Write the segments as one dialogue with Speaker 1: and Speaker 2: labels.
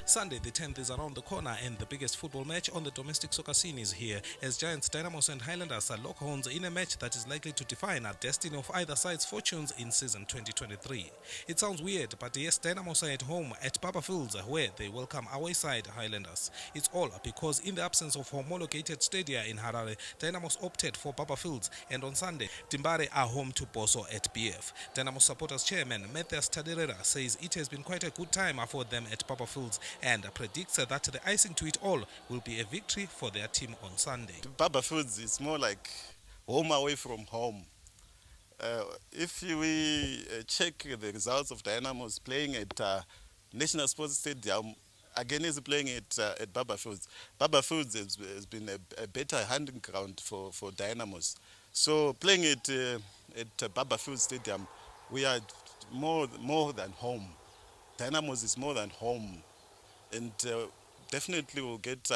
Speaker 1: Sunday the 10th is around the corner and the biggest football match on the domestic soccer scene is here as Giants, Dynamos and Highlanders are lock horns in a match that is likely to define the destiny of either side's fortunes in season 2023. It sounds weird, but yes, Dynamos are at home at Barbourfields where they welcome away side Highlanders. It's all because in the absence of homologated stadia in Harare, Dynamos opted for Barbourfields, and on Sunday, Timbare are home to Boso at BF. Dynamos supporters chairman Matthias Taderera says it has been quite a good time for them at Barbourfields and predicts that the icing to it all will be a victory for their team on Sunday.
Speaker 2: Barbourfields is more like home away from home. If we check the results of Dynamos playing at National Sports Stadium, again is playing at Barbourfields. Barbourfields has been a better hunting ground for Dynamos. So playing at Barbourfields Stadium, we are more than home. Dynamos is more than home, and definitely will get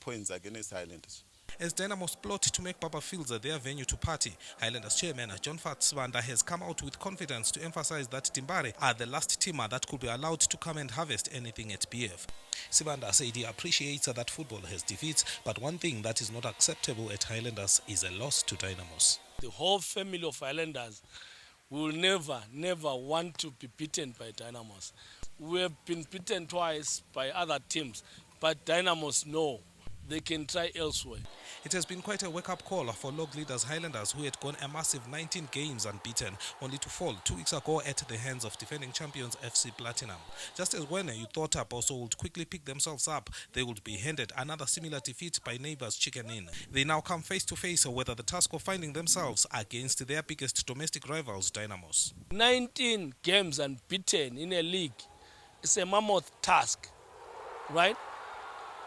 Speaker 2: points against Highlanders.
Speaker 1: As Dynamos plot to make Barbourfields their venue to party, Highlanders chairman John Fatsvanda has come out with confidence to emphasize that Timbare are the last team that could be allowed to come and harvest anything at BF. Sibanda said he appreciates that football has defeats, but one thing that is not acceptable at Highlanders is a loss to Dynamos.
Speaker 3: The whole family of Highlanders will never want to be beaten by Dynamos. We have been beaten twice by other teams, but Dynamos know they can try elsewhere.
Speaker 1: It has been quite a wake-up call for log leaders Highlanders, who had gone a massive 19 games unbeaten, only to fall 2 weeks ago at the hands of defending champions FC Platinum. Just as when you thought Boso would quickly pick themselves up, they would be handed another similar defeat by neighbours Chicken Inn. They now come face to face with the task of finding themselves against their biggest domestic rivals, Dynamos.
Speaker 3: 19 games unbeaten in a league is a mammoth task, right?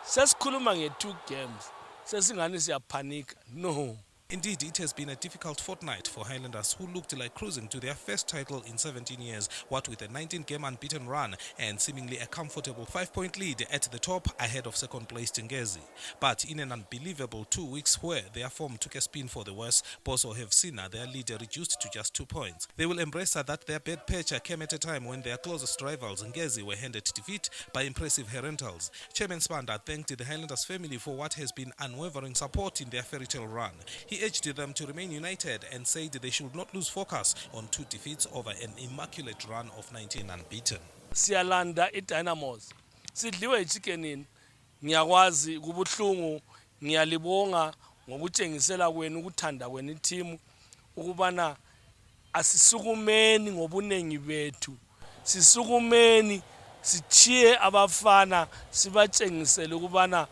Speaker 3: Sesikhuluma nge-2 games. Sesingani siyapanika. No.
Speaker 1: Indeed, it has been a difficult fortnight for Highlanders, who looked like cruising to their first title in 17 years, what with a 19-game unbeaten run and seemingly a comfortable 5-point lead at the top ahead of second-place Ngezi. But in an unbelievable 2 weeks where their form took a spin for the worse, Boso have seen their lead reduced to just 2 points. They will embrace that their bad patch came at a time when their closest rivals Ngezi were handed defeat by impressive Herentals. Chairman Spanda thanked the Highlanders family for what has been unwavering support in their fairy tale run. He urged them to remain united and said they should not lose focus on 2 defeats over an immaculate run of 19 unbeaten.
Speaker 3: Siyalanda iDynamos. Sidliwe iChicken Inn. Ngiyakwazi kubuhlungu, ngiyalibonga ngokutshengisela kwenu ukuthanda kwenu iteam ukubana asisukumeni ngobunengi bethu. Sisukumeni sichiye abafana sibatshengisele ukubana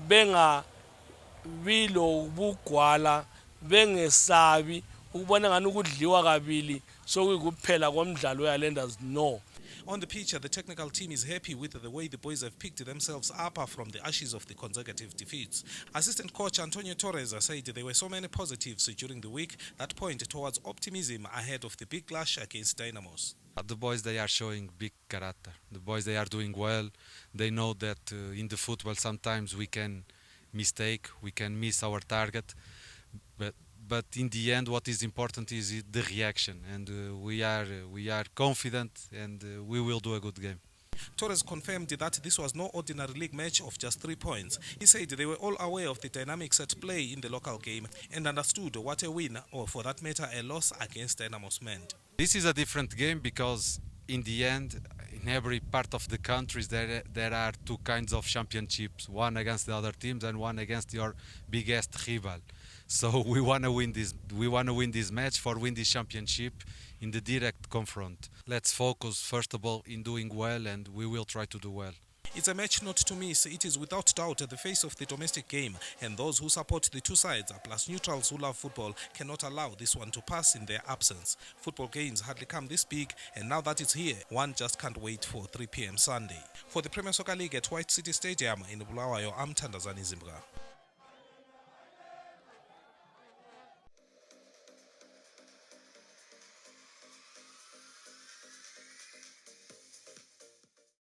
Speaker 3: benga bilo ubugwala bengesabi ukubona ngani ukudliwa kabili sokuyikuphela komdlalo weHighlanders. No.
Speaker 1: On the pitch, the technical team is happy with the way the boys have picked themselves up from the ashes of the consecutive defeats. Assistant coach Antonio Torres said there were so many positives during the week that point towards optimism ahead of the big clash against Dynamos.
Speaker 4: The boys, they are showing big character. The boys, they are doing well. They know that in the football sometimes we can mistake, we can miss our target, but in the end what is important is the reaction, and we are confident, and we will do a good game.
Speaker 1: Torres confirmed that this was no ordinary league match of just 3 points. He said they were all aware of the dynamics at play in the local game and understood what a win, or for that matter a loss, against Dynamos meant.
Speaker 4: This is a different game because in the end, in every part of the countries there are 2 kinds of championships, one against the other teams and one against your biggest rival. So we want to win this. We want to win this match for win this championship in the direct confront. Let's focus first of all in doing well, and we will try to do well.
Speaker 1: It's a match not to miss. It is without doubt the face of the domestic game, and those who support the 2 sides, plus neutrals who love football, cannot allow this one to pass in their absence. Football games hardly come this big, and now that it's here, one just can't wait for 3 p.m. Sunday. For the Premier Soccer League at White City Stadium in Bulawayo, I'm Tandazani Zimbabwe.